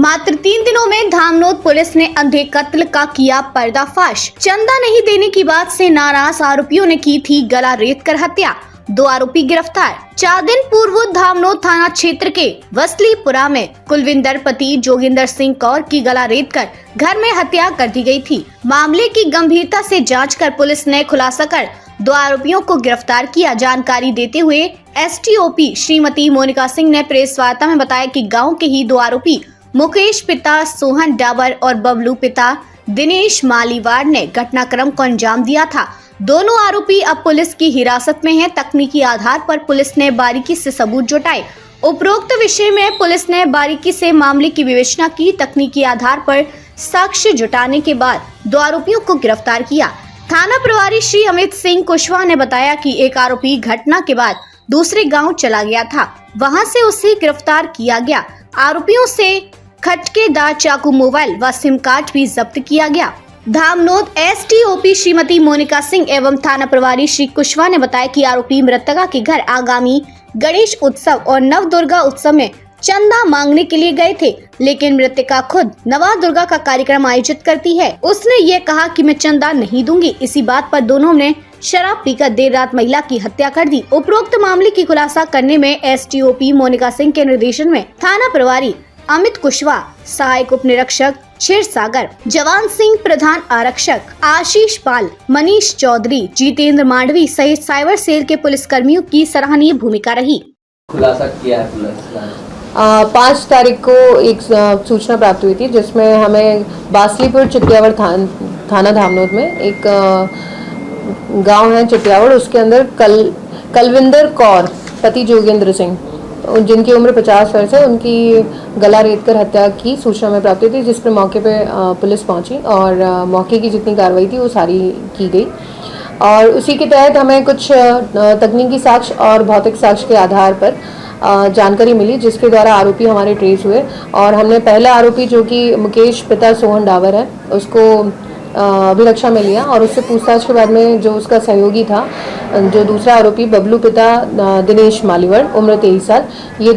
मात्र 3 दिनों में धामनोद पुलिस ने अंधे कत्ल का किया पर्दाफाश। चंदा नहीं देने की बात से नाराज आरोपियों ने की थी गला रेत कर हत्या। 2 आरोपी गिरफ्तार। 4 दिन पूर्व धामनोद थाना क्षेत्र के वसलीपुरा में कुलविंदर पति जोगिंदर सिंह कौर की गला रेत कर घर में हत्या कर दी गई थी। मामले की गंभीरता से जांच कर पुलिस ने खुलासा कर 2 आरोपियों को गिरफ्तार किया। जानकारी देते हुए एसटीओपी श्रीमती मोनिका सिंह ने प्रेस वार्ता में बताया कि गाँव के ही 2 आरोपी मुकेश पिता सोहन डाबर और बबलू पिता दिनेश मालीवाड़ ने घटनाक्रम को अंजाम दिया था। दोनों आरोपी अब पुलिस की हिरासत में हैं। तकनीकी आधार पर पुलिस ने बारीकी से सबूत जुटाए। उपरोक्त विषय में पुलिस ने बारीकी से मामले की विवेचना की। तकनीकी आधार पर साक्ष्य जुटाने के बाद 2 आरोपियों को गिरफ्तार किया। थाना प्रभारी श्री अमित सिंह कुशवाहा ने बताया कि एक आरोपी घटना के बाद दूसरे गांव चला गया था, वहां से उसे गिरफ्तार किया गया। आरोपियों से खटकेदार चाकू, मोबाइल व सिम कार्ड भी जब्त किया गया। धामनोद एसटीओपी श्रीमती मोनिका सिंह एवं थाना प्रभारी श्री कुशवाहा ने बताया कि आरोपी मृतका के घर आगामी गणेश उत्सव और नव दुर्गा उत्सव में चंदा मांगने के लिए गए थे, लेकिन मृतका खुद नवा दुर्गा का कार्यक्रम आयोजित करती है। उसने ये कहा कि मैं चंदा नहीं दूंगी। इसी बात पर दोनों ने शराब पीकर देर रात महिला की हत्या कर दी। उपरोक्त मामले की खुलासा करने में एसटीओपी मोनिका सिंह के निर्देशन में थाना प्रभारी अमित कुशवाहा, सहायक उप निरीक्षक क्षीरसागर, जवान सिंह प्रधान आरक्षक, आशीष पाल, मनीष चौधरी, जितेंद्र मांडवी सहित साइबर सेल के पुलिस कर्मियों की सराहनीय भूमिका रही। खुलासा किया है पुलिस ने। 5 तारीख को एक सूचना प्राप्त हुई थी जिसमें हमें बासलीपुर चिटियावड़ थाना धामनोद में एक गांव है चिटियावड़, उसके अंदर कलविंदर कौर पति जोगिंदर सिंह जिनकी उम्र 50 वर्ष है, उनकी गला रेत कर हत्या की सूचना में प्राप्त हुई थी, जिस पर मौके पे पुलिस पहुंची और मौके की जितनी कार्रवाई थी वो सारी की गई। और उसी के तहत हमें कुछ तकनीकी साक्ष्य और भौतिक साक्ष्य के आधार पर जानकारी मिली, जिसके द्वारा आरोपी हमारे ट्रेस हुए। और हमने पहला आरोपी जो कि मुकेश पिता सोहन डाबर है, उसको अभिरक्षा में लिया और उससे पूछताछ के बाद में जो उसका सहयोगी था, जो दूसरा आरोपी बबलू पिता दिनेश मालीवाड़ उम्र 23 साल, ये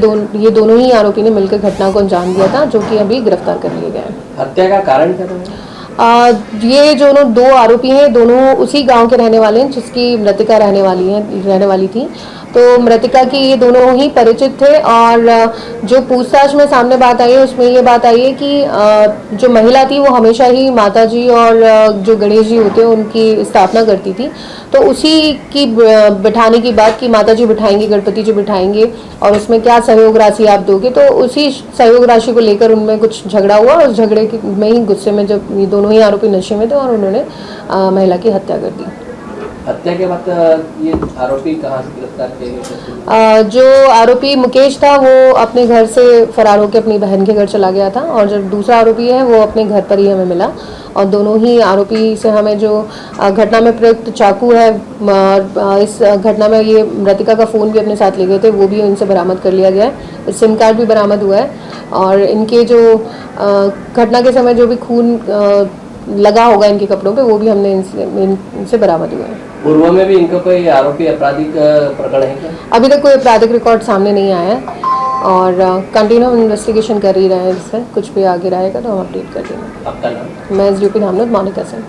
दोनों ही आरोपी ने मिलकर घटना को अंजाम दिया था, जो कि अभी गिरफ्तार कर लिए गए हैं। हत्या का कारण क्या था? ये जो 2 आरोपी हैं, दोनों उसी गांव के रहने वाले हैं जिसकी मृतका रहने वाली थी। तो मृतका की ये दोनों ही परिचित थे और जो पूछताछ में सामने बात आई है उसमें ये बात आई है कि जो महिला थी वो हमेशा ही माता जी और जो गणेश जी होते हैं उनकी स्थापना करती थी। तो उसी की बिठाने की बात कि माता जी बिठाएंगे, गणपति जी बिठाएंगे और उसमें क्या सहयोग राशि आप दोगे, तो उसी सहयोग राशि को लेकर उनमें कुछ झगड़ा हुआ और उस झगड़े में ही गुस्से में जब ये दोनों ही आरोपी नशे में थे और उन्होंने महिला की हत्या कर दी। हत्या के बाद ये आरोपी कहाँ से गिरफ्तार किए गए? जो आरोपी मुकेश था वो अपने घर से फरार होकर अपनी बहन के घर चला गया था और जो दूसरा आरोपी है वो अपने घर पर ही हमें मिला। और दोनों ही आरोपी से हमें जो घटना में प्रयुक्त चाकू है, इस घटना में ये मृतका का फ़ोन भी अपने साथ ले गए थे, वो भी इनसे बरामद कर लिया गया है। सिम कार्ड भी बरामद हुआ है और इनके जो घटना के समय जो भी खून लगा होगा इनके कपड़ों पे, वो भी हमने इनसे बरामद हुआ है। पूर्व में भी इनका कोई आरोपी आपराधिक प्रकरण है क्या? अभी तक कोई आपराधिक रिकॉर्ड सामने नहीं आया है और कंटिन्यू इन्वेस्टिगेशन कर ही रहे हैं। इससे कुछ भी आगे रहेगा तो हम अपडेट कर देंगे। आपका नाम? मैं एसडीओपी धामनोद मोनिका सिंह।